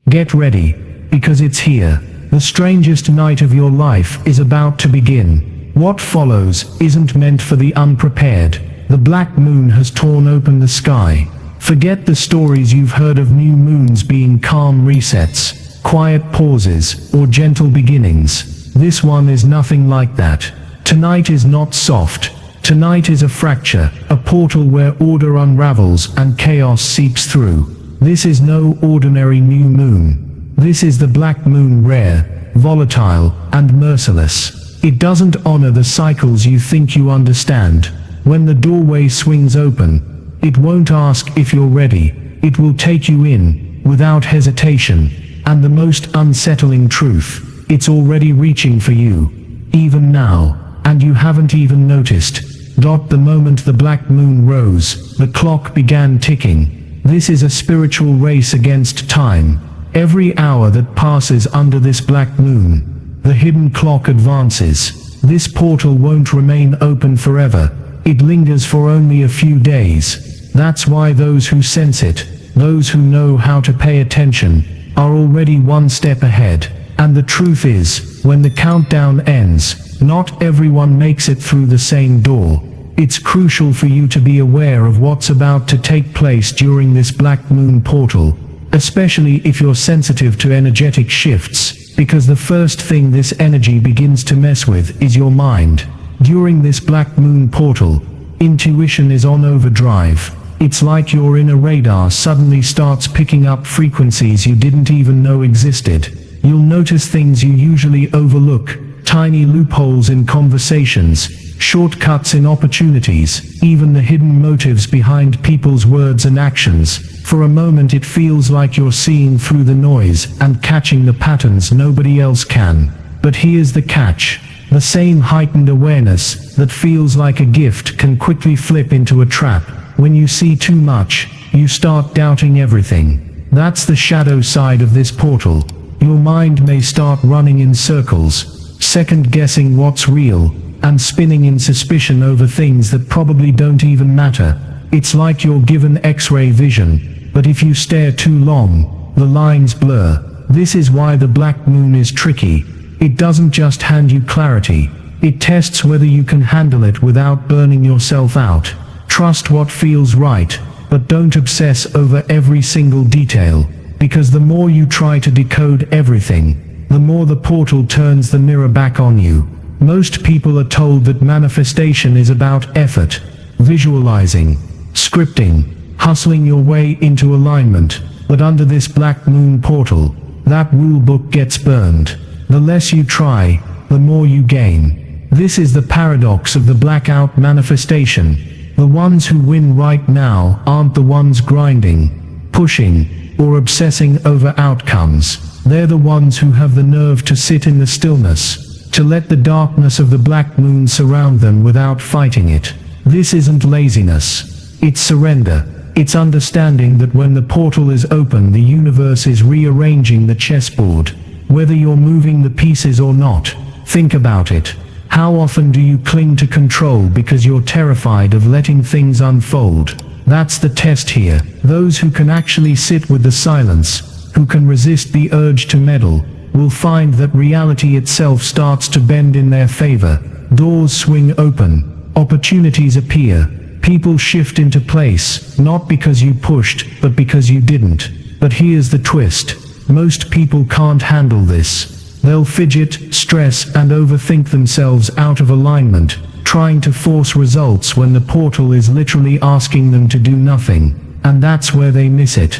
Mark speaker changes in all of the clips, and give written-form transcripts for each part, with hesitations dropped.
Speaker 1: Get ready, because it's here. The strangest night of your life is about to begin. What follows isn't meant for the unprepared. The black moon has torn open the sky. Forget the stories you've heard of new moons being calm resets, quiet pauses, or gentle beginnings. This one is nothing like that. Tonight is not soft. Tonight is a fracture, a portal where order unravels and chaos seeps through. This is no ordinary new moon. This is the black moon, rare, volatile, and merciless. It doesn't honor the cycles you think you understand. When the doorway swings open, it won't ask if you're ready. It will take you in, without hesitation. And the most unsettling truth, it's already reaching for you. Even now, and you haven't even noticed. The moment the black moon rose, the clock began ticking. This is a spiritual race against time. Every hour that passes under this black moon, the hidden clock advances. This portal won't remain open forever. It lingers for only a few days. That's why those who sense it, those who know how to pay attention, are already one step ahead. And the truth is, when the countdown ends, not everyone makes it through the same door. It's crucial for you to be aware of what's about to take place during this black moon portal, especially if you're sensitive to energetic shifts, because the first thing this energy begins to mess with is your mind. During this black moon portal, intuition is on overdrive. It's like your inner radar suddenly starts picking up frequencies you didn't even know existed. You'll notice things you usually overlook, tiny loopholes in conversations, shortcuts in opportunities, even the hidden motives behind people's words and actions. For a moment it feels like you're seeing through the noise and catching the patterns nobody else can. But here's the catch. The same heightened awareness that feels like a gift can quickly flip into a trap. When you see too much, you start doubting everything. That's the shadow side of this portal. Your mind may start running in circles, second-guessing what's real, and spinning in suspicion over things that probably don't even matter. It's like you're given X-ray vision, but if you stare too long, the lines blur. This is why the black moon is tricky. It doesn't just hand you clarity, it tests whether you can handle it without burning yourself out. Trust what feels right, but don't obsess over every single detail, because the more you try to decode everything, the more the portal turns the mirror back on you. Most people are told that manifestation is about effort, visualizing, scripting, hustling your way into alignment, but under this black moon portal, that rule book gets burned. The less you try, the more you gain. This is the paradox of the blackout manifestation. The ones who win right now aren't the ones grinding, pushing, or obsessing over outcomes. They're the ones who have the nerve to sit in the stillness, to let the darkness of the black moon surround them without fighting it. This isn't laziness. It's surrender. It's understanding that when the portal is open, the universe is rearranging the chessboard. Whether you're moving the pieces or not, think about it. How often do you cling to control because you're terrified of letting things unfold? That's the test here. Those who can actually sit with the silence, who can resist the urge to meddle, will find that reality itself starts to bend in their favor. Doors swing open, opportunities appear, people shift into place, not because you pushed, but because you didn't. But here's the twist. Most people can't handle this. They'll fidget, stress, and overthink themselves out of alignment, trying to force results when the portal is literally asking them to do nothing. And that's where they miss it.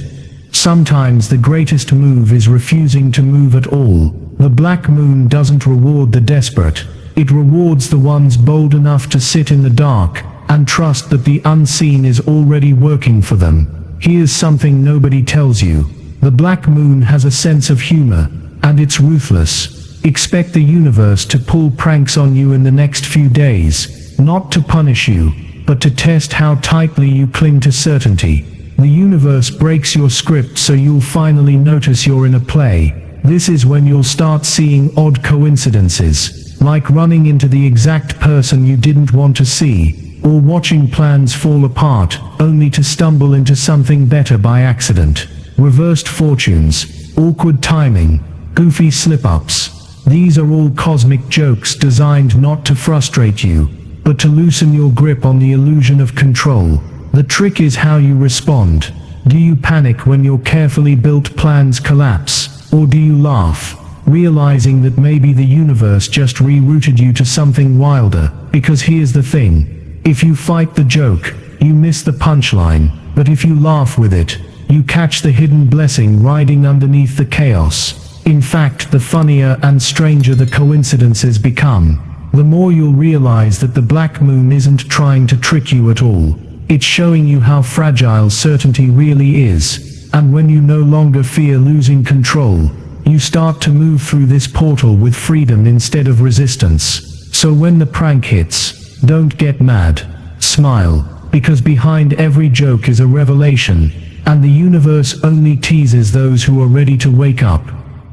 Speaker 1: Sometimes the greatest move is refusing to move at all. The black moon doesn't reward the desperate. It rewards the ones bold enough to sit in the dark and trust that the unseen is already working for them. Here's something nobody tells you. The black moon has a sense of humor, and it's ruthless. Expect the universe to pull pranks on you in the next few days, not to punish you, but to test how tightly you cling to certainty. The universe breaks your script so you'll finally notice you're in a play. This is when you'll start seeing odd coincidences, like running into the exact person you didn't want to see, or watching plans fall apart, only to stumble into something better by accident. Reversed fortunes. awkward timing, goofy slip-ups. These are all cosmic jokes designed not to frustrate you, but to loosen your grip on the illusion of control. The trick is how you respond. Do you panic when your carefully built plans collapse, or do you laugh, realizing that maybe the universe just rerouted you to something wilder? Because here's the thing, if you fight the joke, you miss the punchline, but if you laugh with it, you catch the hidden blessing riding underneath the chaos. In fact, the funnier and stranger the coincidences become, the more you'll realize that the black moon isn't trying to trick you at all. It's showing you how fragile certainty really is, and when you no longer fear losing control, you start to move through this portal with freedom instead of resistance. So when the prank hits, don't get mad. Smile, because behind every joke is a revelation, and the universe only teases those who are ready to wake up.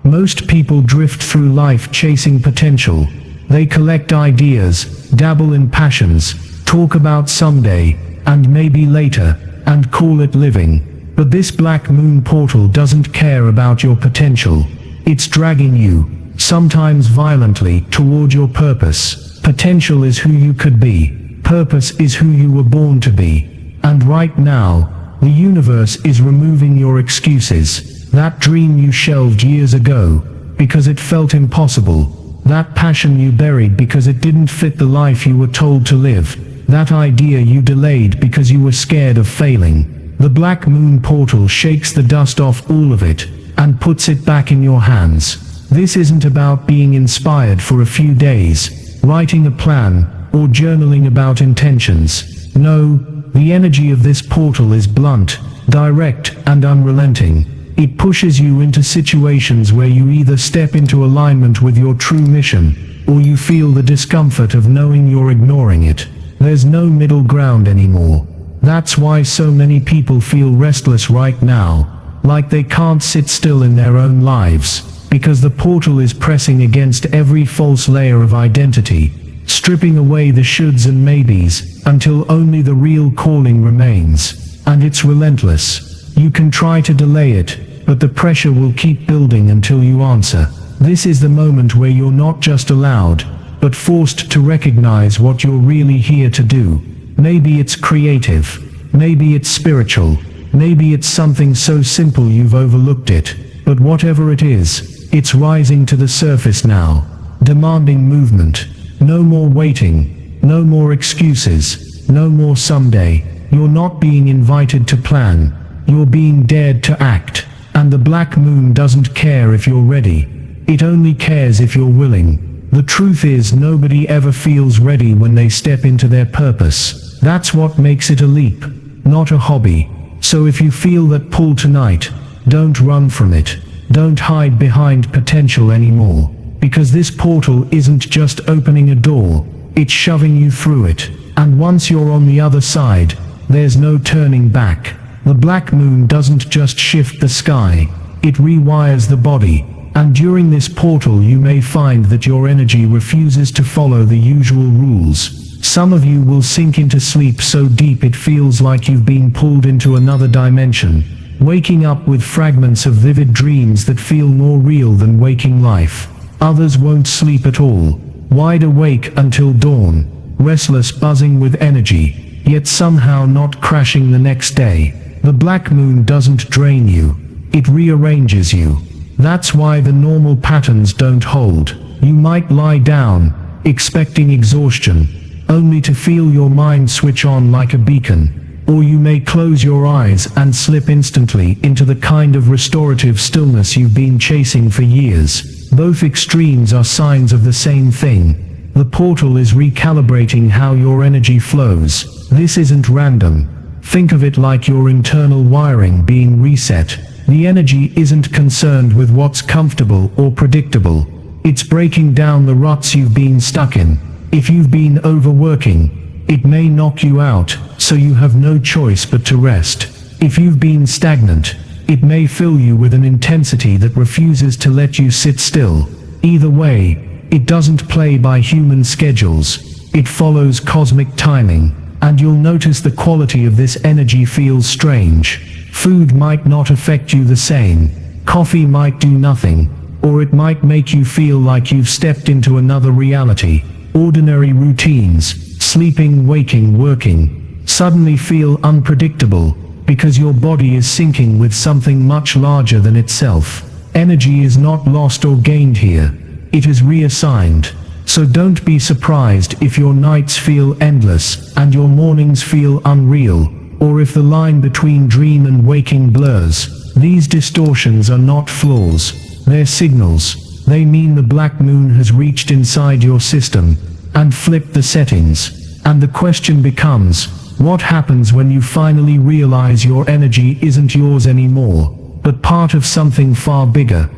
Speaker 1: Most people drift through life chasing potential. They collect ideas, dabble in passions, talk about someday, and maybe later, and call it living. But this black moon portal doesn't care about your potential. It's dragging you, sometimes violently, toward your purpose. Potential is who you could be. Purpose is who you were born to be. And right now, the universe is removing your excuses. That dream you shelved years ago, because it felt impossible. That passion you buried because it didn't fit the life you were told to live. That idea you delayed because you were scared of failing. The black moon portal shakes the dust off all of it, and puts it back in your hands. This isn't about being inspired for a few days, writing a plan, or journaling about intentions. No, the energy of this portal is blunt, direct, and unrelenting. It pushes you into situations where you either step into alignment with your true mission, or you feel the discomfort of knowing you're ignoring it. There's no middle ground anymore. That's why so many people feel restless right now, like they can't sit still in their own lives, because the portal is pressing against every false layer of identity, stripping away the shoulds and maybes, until only the real calling remains. And it's relentless. You can try to delay it, but the pressure will keep building until you answer. This is the moment where you're not just allowed, but forced to recognize what you're really here to do. Maybe it's creative, maybe it's spiritual, maybe it's something so simple you've overlooked it. But whatever it is, it's rising to the surface now, demanding movement. No more waiting, no more excuses, no more someday. You're not being invited to plan, you're being dared to act. And the black moon doesn't care if you're ready, it only cares if you're willing. The truth is, nobody ever feels ready when they step into their purpose. That's what makes it a leap, not a hobby. So if you feel that pull tonight, don't run from it. Don't hide behind potential anymore. Because this portal isn't just opening a door, it's shoving you through it. And once you're on the other side, there's no turning back. The black moon doesn't just shift the sky, it rewires the body. And during this portal you may find that your energy refuses to follow the usual rules. Some of you will sink into sleep so deep it feels like you've been pulled into another dimension, waking up with fragments of vivid dreams that feel more real than waking life. Others won't sleep at all, wide awake until dawn, restless, buzzing with energy, yet somehow not crashing the next day. The black moon doesn't drain you, it rearranges you. That's why the normal patterns don't hold. You might lie down, expecting exhaustion, only to feel your mind switch on like a beacon. Or you may close your eyes and slip instantly into the kind of restorative stillness you've been chasing for years. Both extremes are signs of the same thing. The portal is recalibrating how your energy flows. This isn't random. Think of it like your internal wiring being reset. The energy isn't concerned with what's comfortable or predictable. It's breaking down the ruts you've been stuck in. If you've been overworking, it may knock you out, so you have no choice but to rest. If you've been stagnant, it may fill you with an intensity that refuses to let you sit still. Either way, it doesn't play by human schedules. It follows cosmic timing, and you'll notice the quality of this energy feels strange. Food might not affect you the same. Coffee might do nothing, or it might make you feel like you've stepped into another reality. Ordinary routines, sleeping, waking, working, suddenly feel unpredictable, because your body is syncing with something much larger than itself. Energy is not lost or gained here, it is reassigned. So don't be surprised if your nights feel endless and your mornings feel unreal, or if the line between dream and waking blurs. These distortions are not flaws, they're signals. They mean the black moon has reached inside your system and flipped the settings. And the question becomes, what happens when you finally realize your energy isn't yours anymore, but part of something far bigger?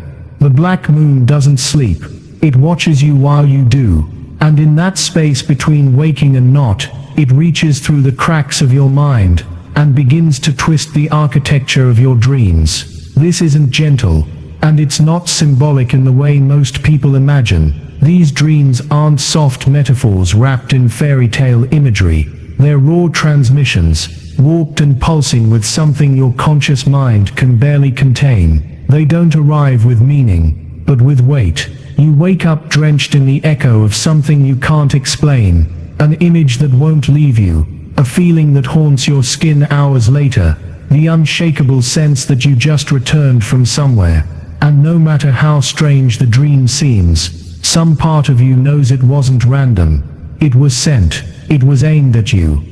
Speaker 1: The black moon doesn't sleep. It watches you while you do, and in that space between waking and not, it reaches through the cracks of your mind, and begins to twist the architecture of your dreams. This isn't gentle, and it's not symbolic in the way most people imagine. These dreams aren't soft metaphors wrapped in fairy tale imagery. They're raw transmissions, warped and pulsing with something your conscious mind can barely contain. They don't arrive with meaning, but with weight. You wake up drenched in the echo of something you can't explain, an image that won't leave you, a feeling that haunts your skin hours later, the unshakable sense that you just returned from somewhere. And no matter how strange the dream seems, some part of you knows it wasn't random. It was sent. It was aimed at you.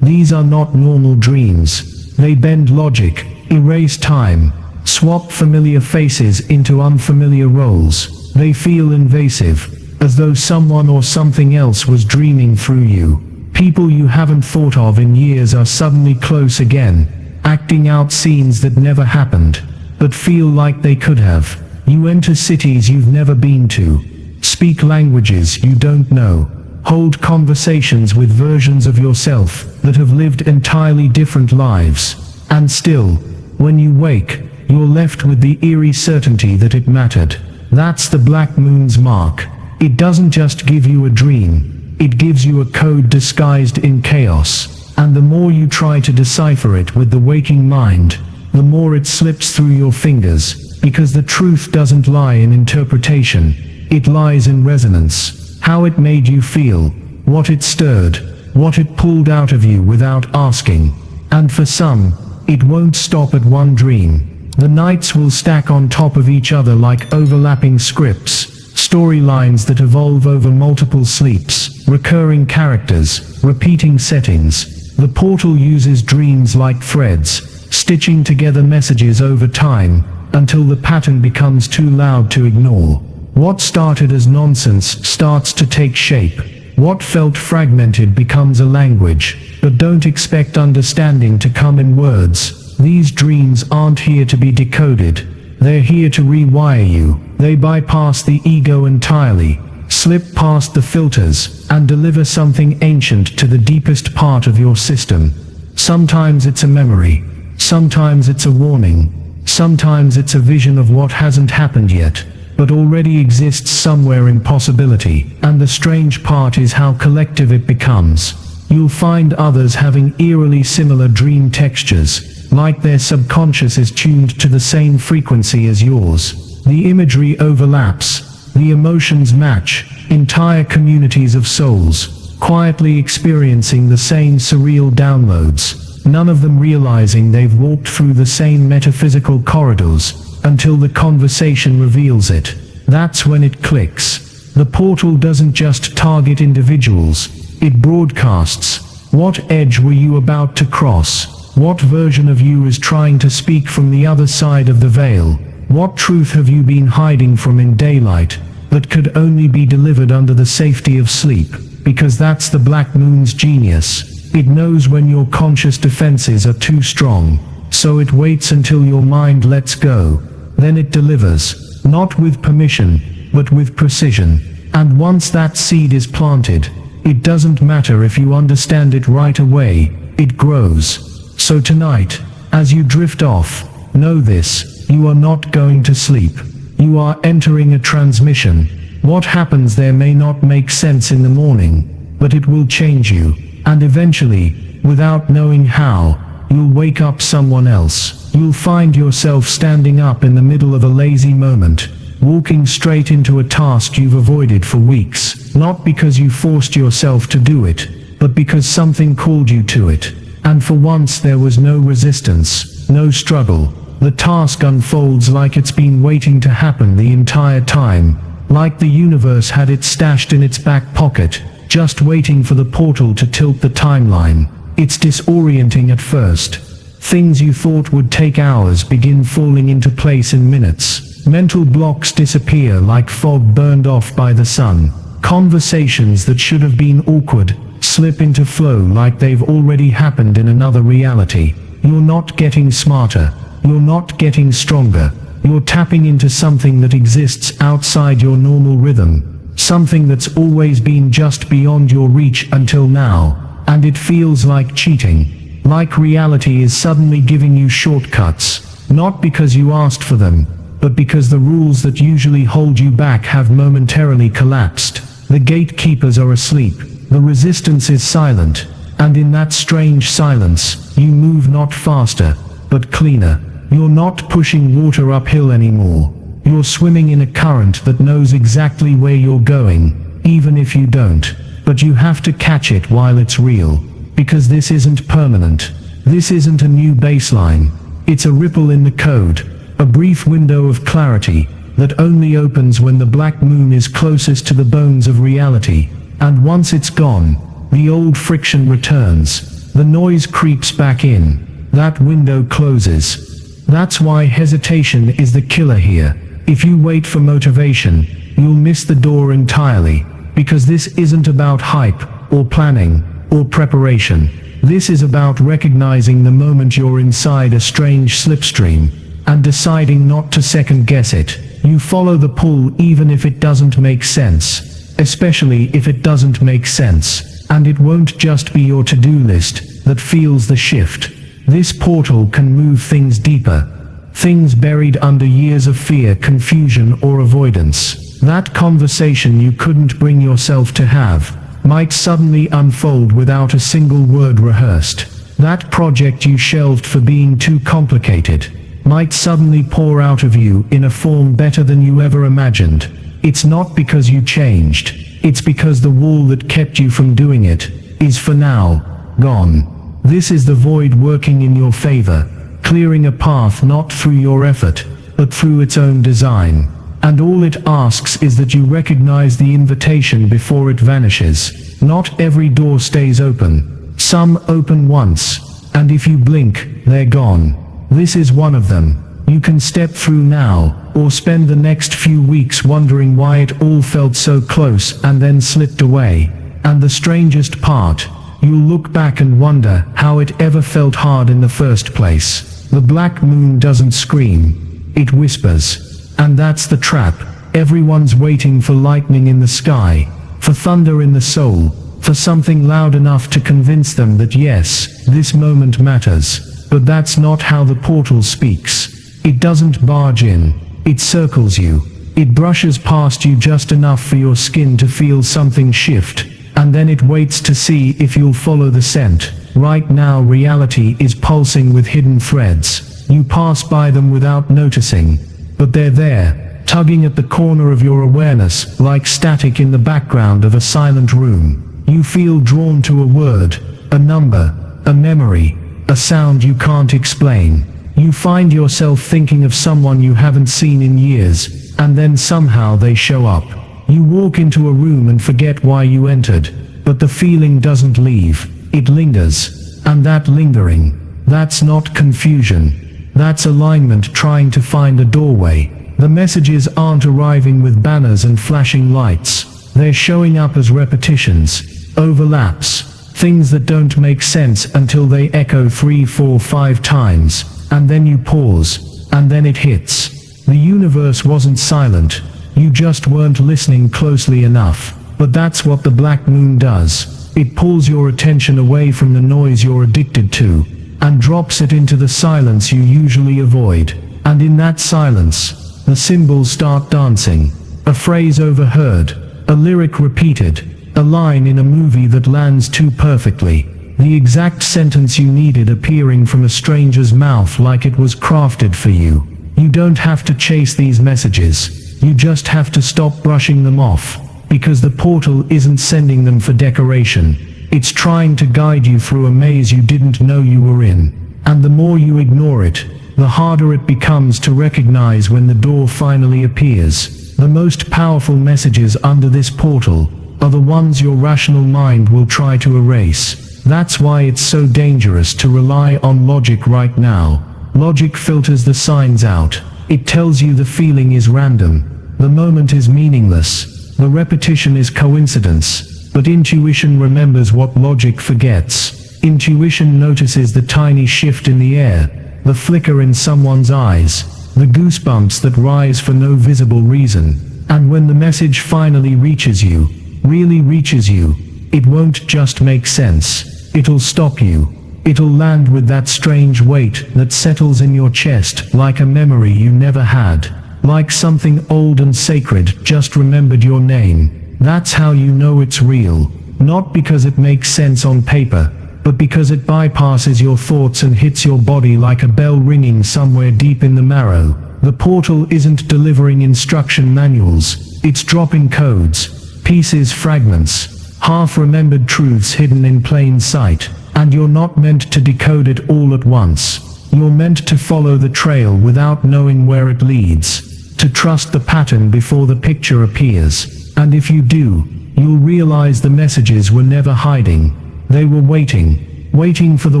Speaker 1: These are not normal dreams. They bend logic, erase time, swap familiar faces into unfamiliar roles. They feel invasive, as though someone or something else was dreaming through you. People you haven't thought of in years are suddenly close again, acting out scenes that never happened, but feel like they could have. You enter cities you've never been to, speak languages you don't know, hold conversations with versions of yourself that have lived entirely different lives. And still, when you wake, you're left with the eerie certainty that it mattered. That's the black moon's mark. It doesn't just give you a dream, it gives you a code disguised in chaos. And the more you try to decipher it with the waking mind, the more it slips through your fingers, because the truth doesn't lie in interpretation, it lies in resonance. How it made you feel, what it stirred, what it pulled out of you without asking. And for some, it won't stop at one dream. The nights will stack on top of each other like overlapping scripts, storylines that evolve over multiple sleeps, recurring characters, repeating settings. The portal uses dreams like threads, stitching together messages over time, until the pattern becomes too loud to ignore. What started as nonsense starts to take shape. What felt fragmented becomes a language. But don't expect understanding to come in words. These dreams aren't here to be decoded. They're here to rewire you. They bypass the ego entirely, slip past the filters, and deliver something ancient to the deepest part of your system. Sometimes it's a memory. Sometimes it's a warning. Sometimes it's a vision of what hasn't happened yet, but already exists somewhere in possibility. And the strange part is how collective it becomes. You'll find others having eerily similar dream textures, like their subconscious is tuned to the same frequency as yours. The imagery overlaps, the emotions match, entire communities of souls, quietly experiencing the same surreal downloads, none of them realizing they've walked through the same metaphysical corridors, until the conversation reveals it. That's when it clicks. The portal doesn't just target individuals, it broadcasts. What edge were you about to cross? What version of you is trying to speak from the other side of the veil? What truth have you been hiding from in daylight, that could only be delivered under the safety of sleep? Because that's the black moon's genius. It knows when your conscious defenses are too strong, so it waits until your mind lets go. Then it delivers, not with permission, but with precision. And once that seed is planted, it doesn't matter if you understand it right away, it grows. So tonight, as you drift off, know this: you are not going to sleep. You are entering a transmission. What happens there may not make sense in the morning, but it will change you, and eventually, without knowing how, you'll wake up someone else. you'll find yourself standing up in the middle of a lazy moment, walking straight into a task you've avoided for weeks, not because you forced yourself to do it, but because something called you to it. And for once there was no resistance, no struggle. The task unfolds like it's been waiting to happen the entire time, like the universe had it stashed in its back pocket, just waiting for the portal to tilt the timeline. It's disorienting at first. Things you thought would take hours begin falling into place in minutes. Mental blocks disappear like fog burned off by the sun. Conversations that should have been awkward slip into flow like they've already happened in another reality. You're not getting smarter. You're not getting stronger. You're tapping into something that exists outside your normal rhythm. Something that's always been just beyond your reach until now. And it feels like cheating. Like reality is suddenly giving you shortcuts. Not because you asked for them, but because the rules that usually hold you back have momentarily collapsed. The gatekeepers are asleep. The resistance is silent. And in that strange silence, you move not faster, but cleaner. You're not pushing water uphill anymore. You're swimming in a current that knows exactly where you're going, even if you don't. But you have to catch it while it's real. Because this isn't permanent. This isn't a new baseline. It's a ripple in the code. A brief window of clarity that only opens when the black moon is closest to the bones of reality. And once it's gone, the old friction returns. The noise creeps back in. That window closes. That's why hesitation is the killer here. If you wait for motivation, you'll miss the door entirely. Because this isn't about hype, or planning, or preparation. This is about recognizing the moment you're inside a strange slipstream, and deciding not to second guess it. You follow the pull even if it doesn't make sense. Especially if it doesn't make sense. And it won't just be your to-do list that feels the shift. This portal can move things deeper. Things buried under years of fear, confusion, or avoidance. That conversation you couldn't bring yourself to have might suddenly unfold without a single word rehearsed. That project you shelved for being too complicated might suddenly pour out of you in a form better than you ever imagined. It's not because you changed. It's because the wall that kept you from doing it is for now gone. This is the void working in your favor, clearing a path not through your effort, but through its own design. And all it asks is that you recognize the invitation before it vanishes. Not every door stays open. Some open once, and if you blink, they're gone. This is one of them. You can step through now, or spend the next few weeks wondering why it all felt so close and then slipped away. And the strangest part, you'll look back and wonder how it ever felt hard in the first place. The black moon doesn't scream, it whispers. And that's the trap. Everyone's waiting for lightning in the sky, for thunder in the soul, for something loud enough to convince them that yes, this moment matters. But that's not how the portal speaks. It doesn't barge in, it circles you. It brushes past you just enough for your skin to feel something shift. And then it waits to see if you'll follow the scent. Right now reality is pulsing with hidden threads. You pass by them without noticing. But they're there, tugging at the corner of your awareness, like static in the background of a silent room. You feel drawn to a word, a number, a memory, a sound you can't explain. You find yourself thinking of someone you haven't seen in years, and then somehow they show up. You walk into a room and forget why you entered, but the feeling doesn't leave, it lingers. And that lingering, that's not confusion. That's alignment trying to find a doorway. The messages aren't arriving with banners and flashing lights. They're showing up as repetitions, overlaps, things that don't make sense until they echo 3, 4, 5 times. And then you pause, and then it hits. The universe wasn't silent. You just weren't listening closely enough. But that's what the black moon does. It pulls your attention away from the noise you're addicted to, and drops it into the silence you usually avoid. And in that silence, the symbols start dancing. A phrase overheard, a lyric repeated, a line in a movie that lands too perfectly. The exact sentence you needed appearing from a stranger's mouth like it was crafted for you. You don't have to chase these messages. You just have to stop brushing them off. Because the portal isn't sending them for decoration. It's trying to guide you through a maze you didn't know you were in. And the more you ignore it, the harder it becomes to recognize when the door finally appears. The most powerful messages under this portal are the ones your rational mind will try to erase. That's why it's so dangerous to rely on logic right now. Logic filters the signs out. It tells you the feeling is random. The moment is meaningless. The repetition is coincidence. But intuition remembers what logic forgets. Intuition notices the tiny shift in the air, the flicker in someone's eyes, the goosebumps that rise for no visible reason. And when the message finally reaches you, really reaches you, it won't just make sense. It'll stop you. It'll land with that strange weight that settles in your chest like a memory you never had. Like something old and sacred just remembered your name. That's how you know it's real. Not because it makes sense on paper, but because it bypasses your thoughts and hits your body like a bell ringing somewhere deep in the marrow. The portal isn't delivering instruction manuals. It's dropping codes, pieces, fragments, half-remembered truths hidden in plain sight. And you're not meant to decode it all at once. You're meant to follow the trail without knowing where it leads. To trust the pattern before the picture appears. And if you do, you'll realize the messages were never hiding. They were waiting. Waiting for the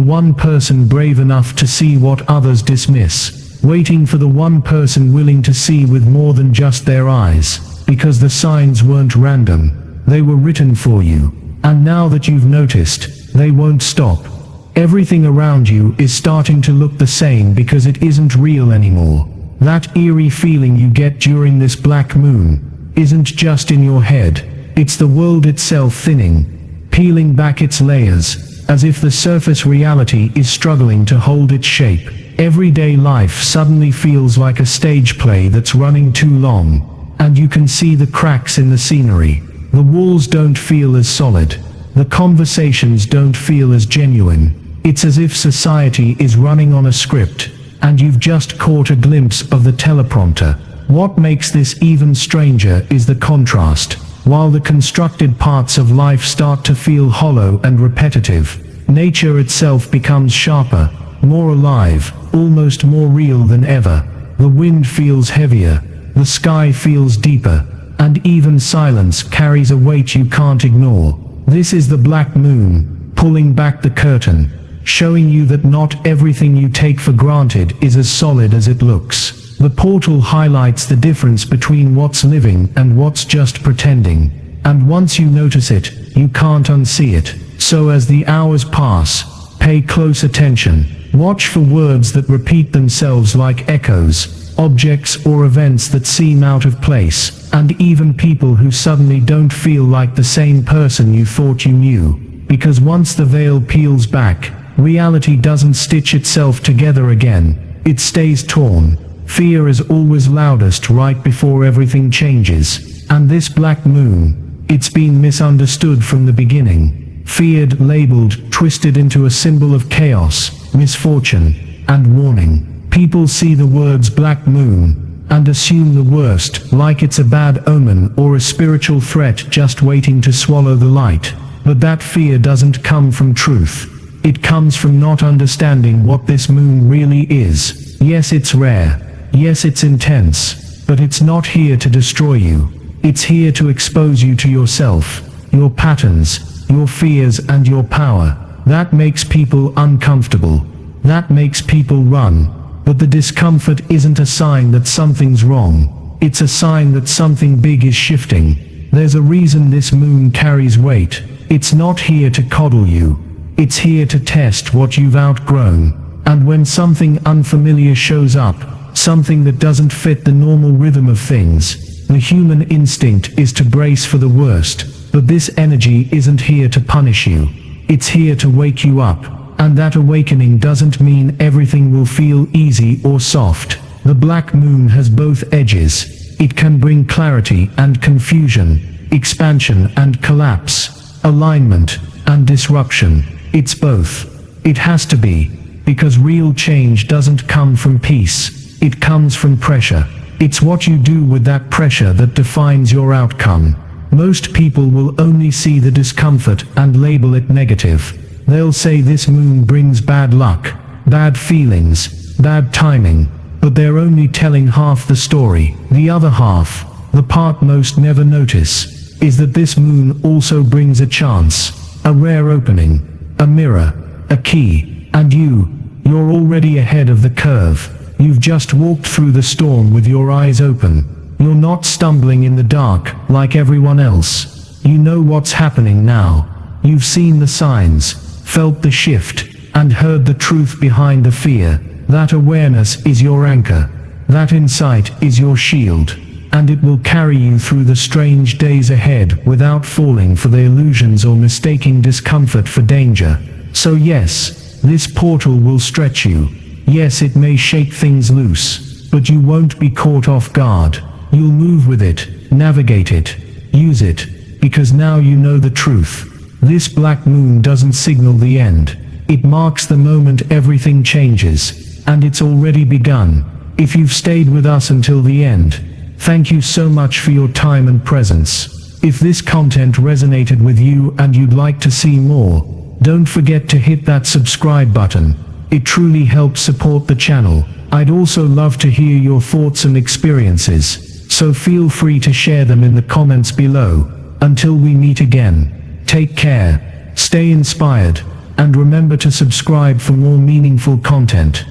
Speaker 1: one person brave enough to see what others dismiss. Waiting for the one person willing to see with more than just their eyes. Because the signs weren't random. They were written for you. And now that you've noticed, they won't stop. Everything around you is starting to look the same because it isn't real anymore. That eerie feeling you get during this black moon isn't just in your head. It's the world itself thinning, peeling back its layers, as if the surface reality is struggling to hold its shape. Everyday life suddenly feels like a stage play that's running too long, and you can see the cracks in the scenery. The walls don't feel as solid. The conversations don't feel as genuine. It's as if society is running on a script, and you've just caught a glimpse of the teleprompter. What makes this even stranger is the contrast. While the constructed parts of life start to feel hollow and repetitive, nature itself becomes sharper, more alive, almost more real than ever. The wind feels heavier, the sky feels deeper, and even silence carries a weight you can't ignore. This is the black moon, pulling back the curtain, showing you that not everything you take for granted is as solid as it looks. The portal highlights the difference between what's living and what's just pretending. And once you notice it, you can't unsee it. So as the hours pass, pay close attention. Watch for words that repeat themselves like echoes, objects or events that seem out of place, and even people who suddenly don't feel like the same person you thought you knew. Because once the veil peels back, reality doesn't stitch itself together again. It stays torn. Fear is always loudest right before everything changes. And this black moon, it's been misunderstood from the beginning. Feared, labeled, twisted into a symbol of chaos, misfortune, and warning. People see the words black moon and assume the worst, like it's a bad omen or a spiritual threat just waiting to swallow the light. But that fear doesn't come from truth. It comes from not understanding what this moon really is. Yes, it's rare. Yes, it's intense. But it's not here to destroy you. It's here to expose you to yourself, your patterns, your fears and your power. That makes people uncomfortable. That makes people run. But the discomfort isn't a sign that something's wrong. It's a sign that something big is shifting. There's a reason this moon carries weight. It's not here to coddle you. It's here to test what you've outgrown. And when something unfamiliar shows up, something that doesn't fit the normal rhythm of things, the human instinct is to brace for the worst. But this energy isn't here to punish you. It's here to wake you up. And that awakening doesn't mean everything will feel easy or soft. The black moon has both edges. It can bring clarity and confusion, expansion and collapse, alignment and disruption. It's both. It has to be. Because real change doesn't come from peace. It comes from pressure. It's what you do with that pressure that defines your outcome. Most people will only see the discomfort and label it negative. They'll say this moon brings bad luck, bad feelings, bad timing, but they're only telling half the story. The other half, the part most never notice, is that this moon also brings a chance, a rare opening, a mirror, a key, and you're already ahead of the curve. You've just walked through the storm with your eyes open. You're not stumbling in the dark like everyone else. You know what's happening now. You've seen the signs, felt the shift, and heard the truth behind the fear. That awareness is your anchor. That insight is your shield. And it will carry you through the strange days ahead without falling for the illusions or mistaking discomfort for danger. So yes, this portal will stretch you. Yes, it may shake things loose, but you won't be caught off guard. You'll move with it, navigate it, use it, because now you know the truth. This black moon doesn't signal the end. It marks the moment everything changes, and it's already begun. If you've stayed with us until the end, thank you so much for your time and presence. If this content resonated with you and you'd like to see more, don't forget to hit that subscribe button. It truly helps support the channel. I'd also love to hear your thoughts and experiences, so feel free to share them in the comments below. Until we meet again, take care, stay inspired, and remember to subscribe for more meaningful content.